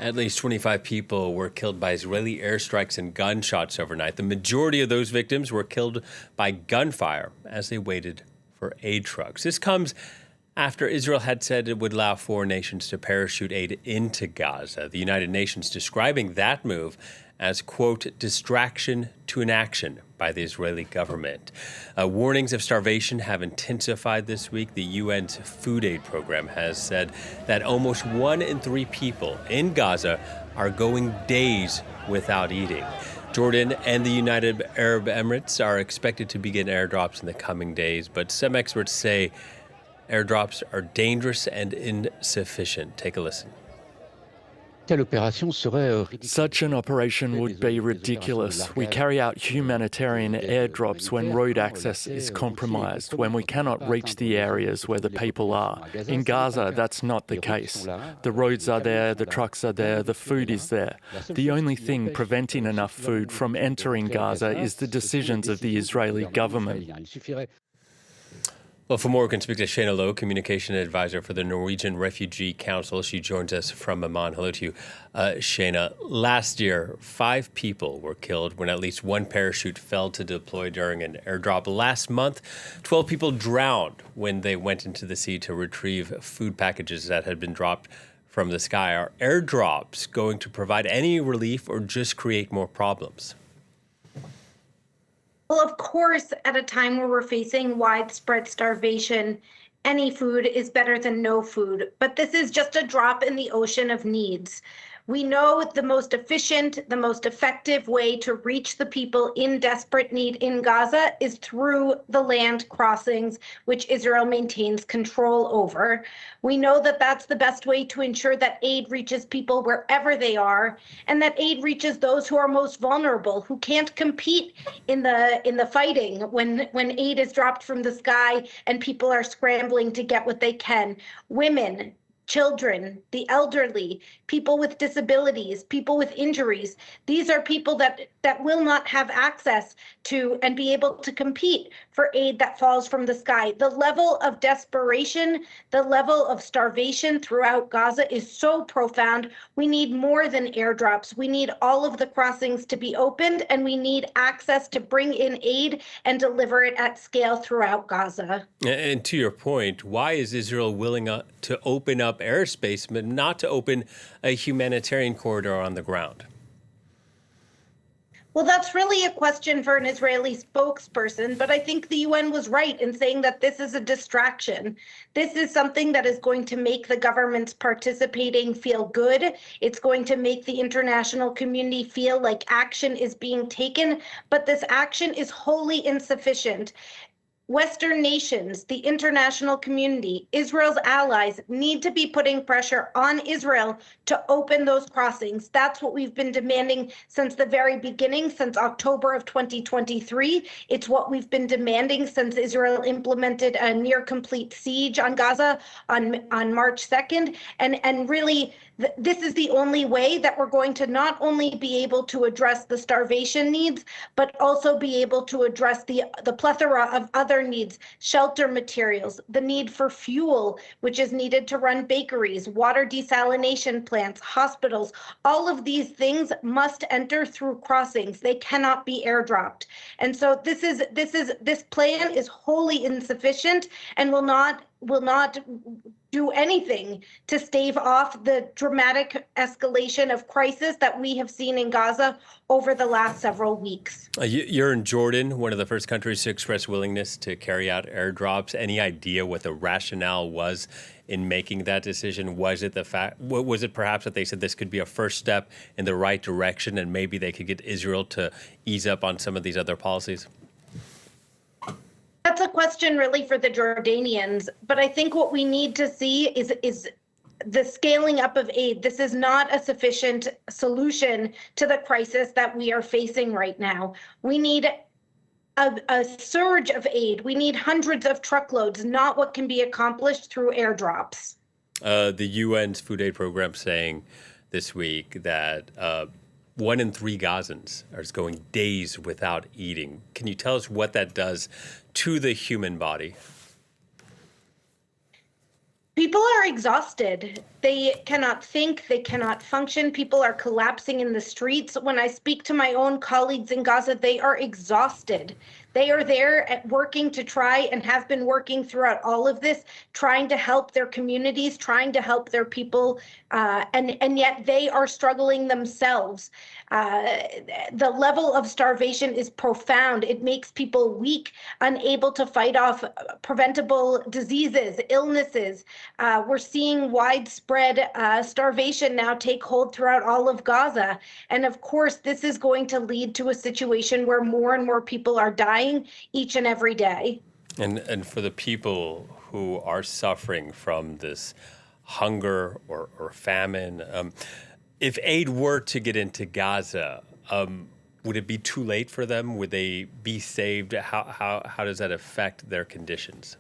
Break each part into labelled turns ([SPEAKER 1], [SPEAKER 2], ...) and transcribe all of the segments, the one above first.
[SPEAKER 1] At least 25 people were killed by Israeli airstrikes and gunshots overnight. The majority of those victims were killed by gunfire as they waited for aid trucks. This comes after Israel had said it would allow foreign nations to parachute aid into Gaza. The United Nations describing that move as, quote, distraction to inaction by the Israeli government. Warnings of starvation have intensified this week. The UN's food aid program has said that almost 1 in 3 people in Gaza are going days without eating. Jordan and the United Arab Emirates are expected to begin airdrops in the coming days, but some experts say airdrops are dangerous and insufficient. Take a listen.
[SPEAKER 2] Such an operation would be ridiculous. We carry out humanitarian airdrops when road access is compromised, when we cannot reach the areas where the people are. In Gaza, that's not the case. The roads are there, the trucks are there, the food is there. The only thing preventing enough food from entering Gaza is the decisions of the Israeli government.
[SPEAKER 1] Well, for more, we can speak to Shaina Low, communication advisor for the Norwegian Refugee Council. She joins us from Amman. Hello to you, Shaina. Last year, 5 people were killed when at least one parachute failed to deploy during an airdrop. Last month, 12 people drowned when they went into the sea to retrieve food packages that had been dropped from the sky. Are airdrops going to provide any relief or just create more problems?
[SPEAKER 3] Well, of course, at a time where we're facing widespread starvation, any food is better than no food. But this is just a drop in the ocean of needs. We know the most efficient, the most effective way to reach the people in desperate need in Gaza is through the land crossings, which Israel maintains control over. We know that that's the best way to ensure that aid reaches people wherever they are, and that aid reaches those who are most vulnerable, who can't compete in the fighting when aid is dropped from the sky and people are scrambling to get what they can. Women, children, the elderly, people with disabilities, people with injuries. These are people that will not have access to and be able to compete for aid that falls from the sky. The level of desperation, the level of starvation throughout Gaza is so profound. We need more than airdrops. We need all of the crossings to be opened, and we need access to bring in aid and deliver it at scale throughout Gaza.
[SPEAKER 1] And to your point, why is Israel willing to open up airspace, but not to open a humanitarian corridor on the ground?
[SPEAKER 3] Well, that's really a question for an Israeli spokesperson, but I think the UN was right in saying that this is a distraction. This is something that is going to make the governments participating feel good. It's going to make the international community feel like action is being taken, but this action is wholly insufficient. Western nations, the international community, Israel's allies need to be putting pressure on Israel to open those crossings. That's what we've been demanding since the very beginning, since October of 2023. It's what we've been demanding since Israel implemented a near complete siege on Gaza on March 2nd. And really, this is the only way that we're going to not only be able to address the starvation needs, but also be able to address the plethora of other needs, shelter materials, the need for fuel, which is needed to run bakeries, water desalination plants, hospitals. All of these things must enter through crossings. They cannot be airdropped. And so this plan is wholly insufficient and will not do anything to stave off the dramatic escalation of crisis that we have seen in Gaza over the last several weeks.
[SPEAKER 1] You're in Jordan, one of the first countries to express willingness to carry out airdrops. Any idea what the rationale was in making that decision? Was it perhaps that they said this could be a first step in the right direction and maybe they could get Israel to ease up on some of these other policies?
[SPEAKER 3] That's a question really for the Jordanians, but I think what we need to see is the scaling up of aid. This is not a sufficient solution to the crisis that we are facing right now. We need a surge of aid. We need hundreds of truckloads, not what can be accomplished through airdrops.
[SPEAKER 1] The UN's food aid program saying this week that 1 in 3 Gazans are going days without eating. Can you tell us what that does to the human body?
[SPEAKER 3] People are exhausted. They cannot think, they cannot function. People are collapsing in the streets. When I speak to my own colleagues in Gaza, they are exhausted. They are there working to try and have been working throughout all of this, trying to help their communities, trying to help their people, and yet they are struggling themselves. The level of starvation is profound. It makes people weak, unable to fight off preventable diseases, illnesses. We're seeing widespread starvation now take hold throughout all of Gaza. And of course, this is going to lead to a situation where more and more people are dying each and every day.
[SPEAKER 1] And for the people who are suffering from this hunger or famine, if aid were to get into Gaza, would it be too late for them? Would they be saved? How does that affect their conditions?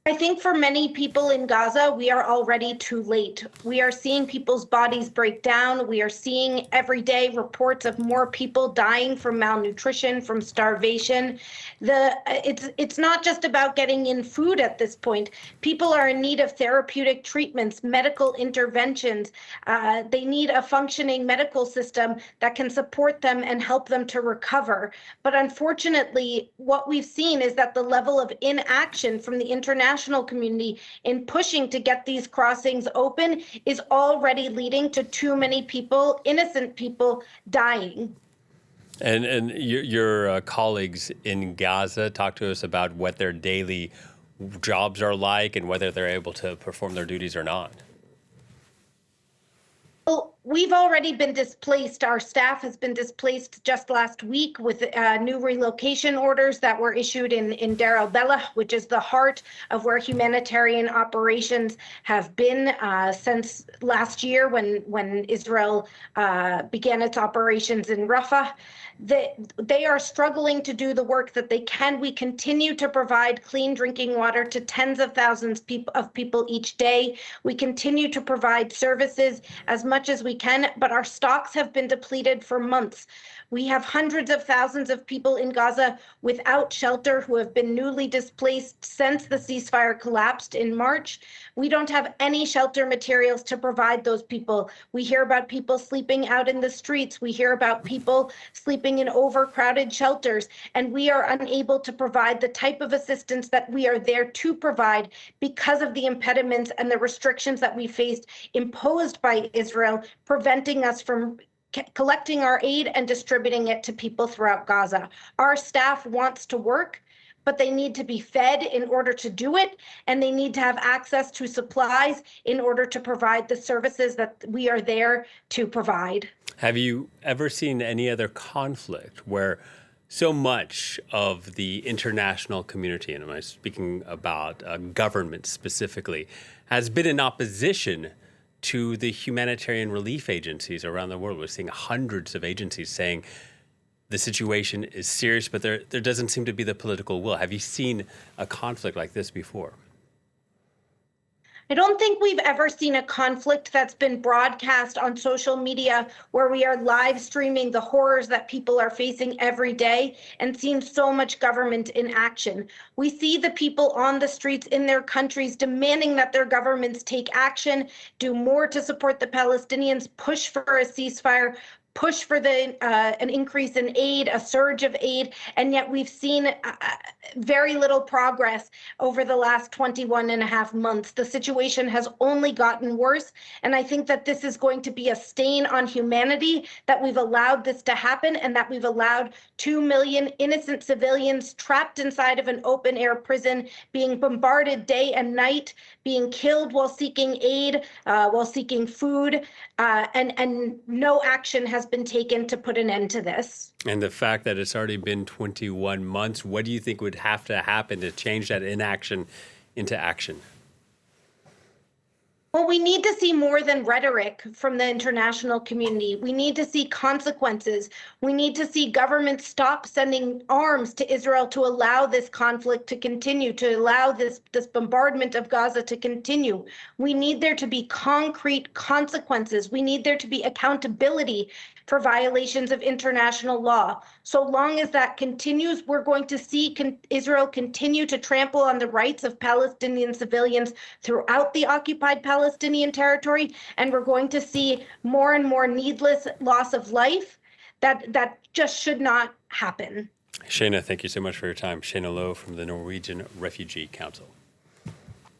[SPEAKER 3] I think for many people in Gaza, we are already too late. We are seeing people's bodies break down. We are seeing every day reports of more people dying from malnutrition, from starvation. It's not just about getting in food at this point. People are in need of therapeutic treatments, medical interventions. They need a functioning medical system that can support them and help them to recover. But unfortunately, what we've seen is that the level of inaction from the international community in pushing to get these crossings open is already leading to too many people, innocent people, dying.
[SPEAKER 1] And your colleagues in Gaza talk to us about what their daily jobs are like and whether they're able to perform their duties or not.
[SPEAKER 3] Well, we've already been displaced. Our staff has been displaced just last week with new relocation orders that were issued in Deir el-Belah, which is the heart of where humanitarian operations have been since last year when Israel began its operations in Rafah. They are struggling to do the work that they can. We continue to provide clean drinking water to tens of thousands of people each day. We continue to provide services as much as we can, but our stocks have been depleted for months. We have hundreds of thousands of people in Gaza without shelter who have been newly displaced since the ceasefire collapsed in March. We don't have any shelter materials to provide those people. We hear about people sleeping out in the streets. We hear about people sleeping in overcrowded shelters, and we are unable to provide the type of assistance that we are there to provide because of the impediments and the restrictions that we faced imposed by Israel, preventing us from collecting our aid and distributing it to people throughout Gaza. Our staff wants to work, but they need to be fed in order to do it, and they need to have access to supplies in order to provide the services that we are there to provide.
[SPEAKER 1] Have you ever seen any other conflict where so much of the international community, and I'm speaking about government specifically, has been in opposition to the humanitarian relief agencies around the world? We're seeing hundreds of agencies saying the situation is serious, but there doesn't seem to be the political will. Have you seen a conflict like this before?
[SPEAKER 3] I don't think we've ever seen a conflict that's been broadcast on social media where we are live streaming the horrors that people are facing every day and seeing so much government in action. We see the people on the streets in their countries demanding that their governments take action, do more to support the Palestinians, push for a ceasefire, push for an increase in aid, a surge of aid, and yet we've seen very little progress over the last 21 and a half months. The situation has only gotten worse, and I think that this is going to be a stain on humanity, that we've allowed this to happen and that we've allowed 2 million innocent civilians trapped inside of an open-air prison, being bombarded day and night, being killed while seeking aid, while seeking food, and no action has been taken to put an end to this.
[SPEAKER 1] And the fact that it's already been 21 months, what do you think would have to happen to change that inaction into action?
[SPEAKER 3] Well, we need to see more than rhetoric from the international community. We need to see consequences. We need to see governments stop sending arms to Israel to allow this conflict to continue, to allow this bombardment of Gaza to continue. We need there to be concrete consequences. We need there to be accountability for violations of international law. So long as that continues, we're going to see Israel continue to trample on the rights of Palestinian civilians throughout the occupied Palestinian territory, and we're going to see more and more needless loss of life that just should not happen.
[SPEAKER 1] Shaina, thank you so much for your time. Shaina Low from the Norwegian Refugee Council.